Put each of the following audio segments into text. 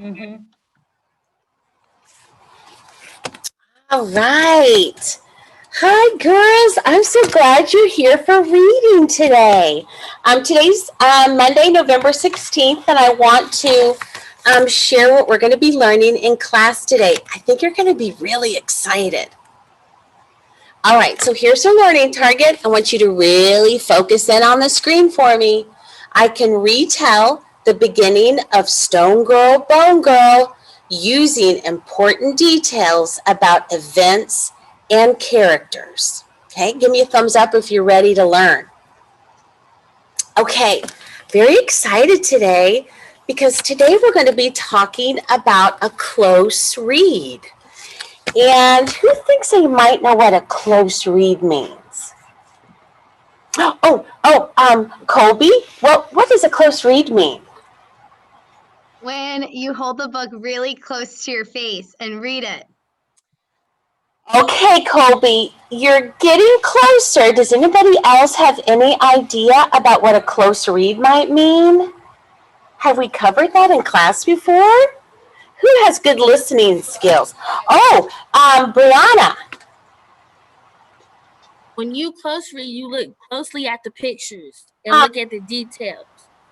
Mm-hmm. All right. Hi, girls. I'm so glad you're here for reading today. Today's Monday, November 16th, and I want to share what we're going to be learning in class today. I think you're going to be really excited. All right, so here's your learning target. I want you to really focus in on the screen for me. I can retell the beginning of Stone Girl, Bone Girl using important details about events and characters. Okay, give me a thumbs up if you're ready to learn. Okay, very excited today because today we're going to be talking about a close read. And who thinks they might know what a close read means? Colby, what does a close read mean? When you hold the book really close to your face and read it. Okay, Colby, you're getting closer. Does anybody else have any idea about what a close read might mean? Have we covered that in class before? Who has good listening skills? Brianna. When you close read, you look closely at the pictures and look at the details.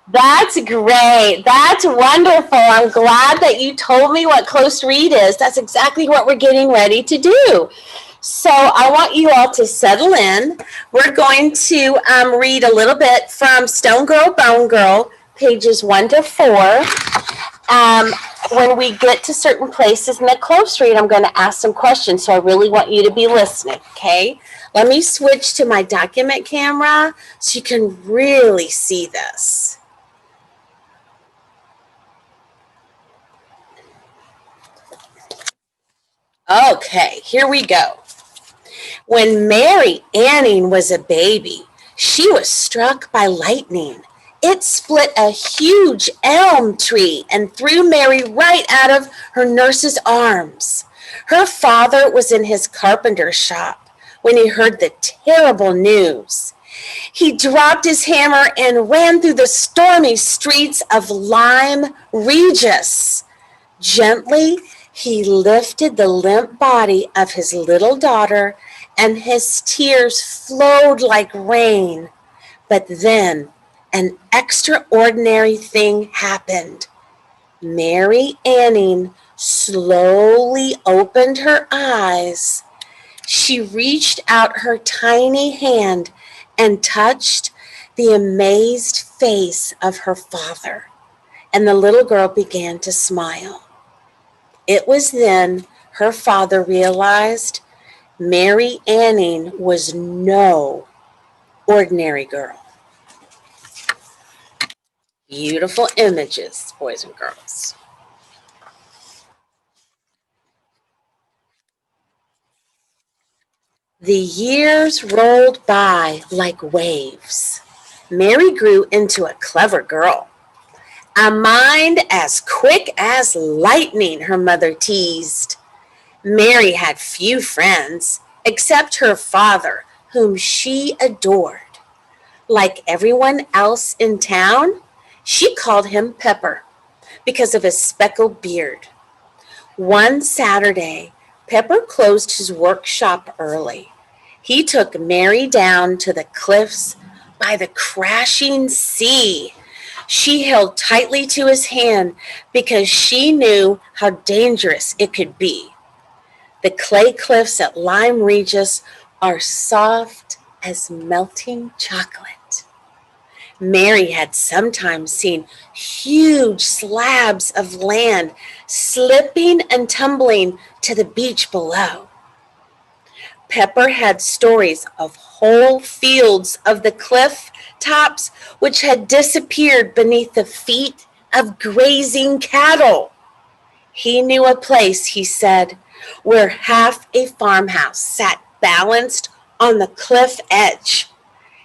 That's great. That's wonderful. I'm glad that you told me what close read is. That's exactly what we're getting ready to do. So I want you all to settle in. We're going to read a little bit from Stone Girl, Bone Girl, pages 1 to 4. When we get to certain places in the close read, I'm going to ask some questions. So I really want you to be listening, okay? Let me switch to my document camera so you can really see this. Okay, here we go. When Mary Anning was a baby, she was struck by lightning. It split a huge elm tree and threw Mary right out of her nurse's arms. Her father was in his carpenter shop when he heard the terrible news. He dropped his hammer and ran through the stormy streets of Lyme Regis. Gently, he lifted the limp body of his little daughter, and his tears flowed like rain. But then an extraordinary thing happened. Mary Anning slowly opened her eyes. She reached out her tiny hand and touched the amazed face of her father, and the little girl began to smile. It was then her father realized Mary Anning was no ordinary girl. Beautiful images, boys and girls. The years rolled by like waves. Mary grew into a clever girl. A mind as quick as lightning, her mother teased. Mary had few friends except her father, whom she adored. Like everyone else in town, she called him Pepper because of his speckled beard. One Saturday, Pepper closed his workshop early. He took Mary down to the cliffs by the crashing sea. She held tightly to his hand because she knew how dangerous it could be. The clay cliffs at Lyme Regis are soft as melting chocolate. Mary had sometimes seen huge slabs of land slipping and tumbling to the beach below. Pepper had stories of whole fields of the cliff tops which had disappeared beneath the feet of grazing cattle. He knew a place, he said, where half a farmhouse sat balanced on the cliff edge.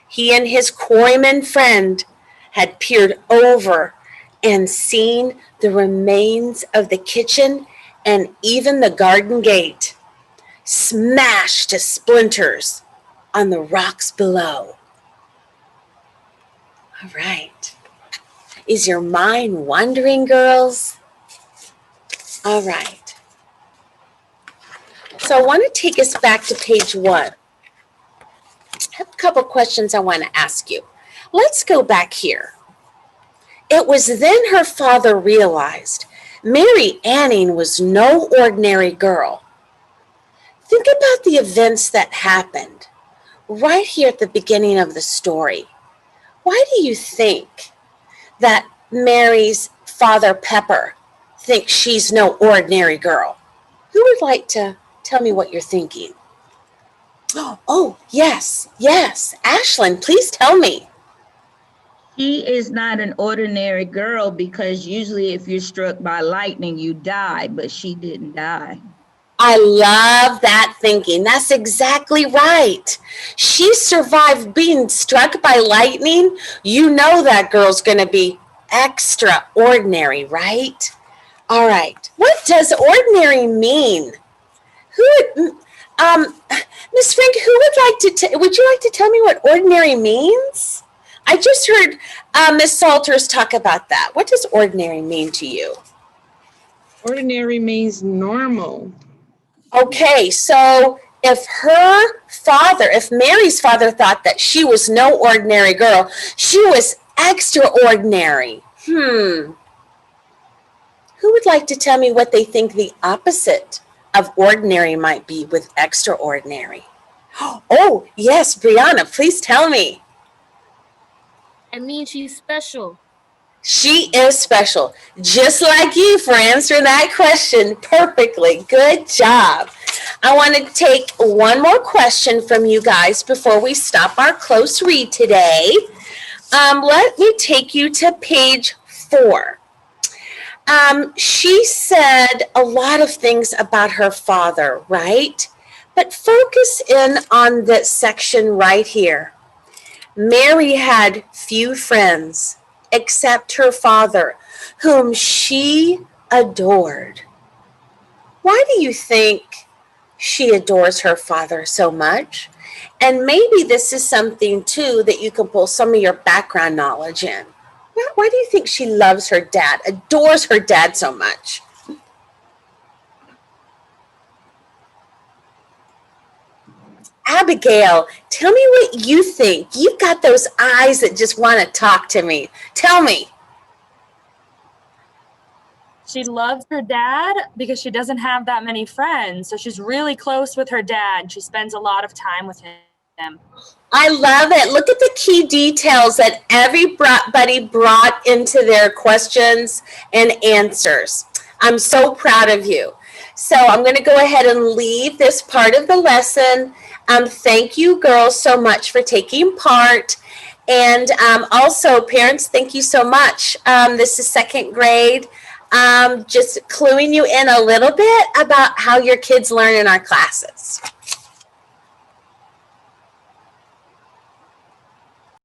He and his quarryman friend had peered over and seen the remains of the kitchen and even the garden gate smashed to splinters on the rocks below. All right. Is your mind wandering, girls? All right. So I want to take us back to page 1. I have a couple questions I want to ask you. Let's go back here. It was then her father realized Mary Anning was no ordinary girl. Think about the events that happened right here at the beginning of the story. Why do you think that Mary's father, Pepper, thinks she's no ordinary girl? Who would like to tell me what you're thinking? Oh, yes. Ashlyn, please tell me. She is not an ordinary girl because usually if you're struck by lightning, you die, but she didn't die. I love that thinking. That's exactly right. She survived being struck by lightning. You know that girl's going to be extraordinary, right? All right. What does ordinary mean? Miss Frank, would you like to tell me what ordinary means? I just heard Miss Salters talk about that. What does ordinary mean to you? Ordinary means normal. Okay, so if Mary's father thought that she was no ordinary girl, she was extraordinary. Who would like to tell me what they think the opposite of ordinary might be with extraordinary? Oh, yes, Brianna, please tell me. It means she's special. She is special, just like you for answering that question perfectly. Good job. I want to take one more question from you guys before we stop our close read today. Let me take you to page 4. She said a lot of things about her father, right? But focus in on this section right here. Mary had few friends except her father, whom she adored. Why do you think she adores her father so much? And maybe this is something too that you can pull some of your background knowledge in. Why do you think she loves her dad, adores her dad so much? Abigail, tell me what you think. You've got those eyes that just want to talk to me. Tell me. She loves her dad because she doesn't have that many friends. So she's really close with her dad. She spends a lot of time with him. I love it. Look at the key details that everybody brought into their questions and answers. I'm so proud of you. So I'm going to go ahead and leave this part of the lesson. Thank you, girls, so much for taking part. And also, parents, thank you so much. This is 2nd grade. Just cluing you in a little bit about how your kids learn in our classes.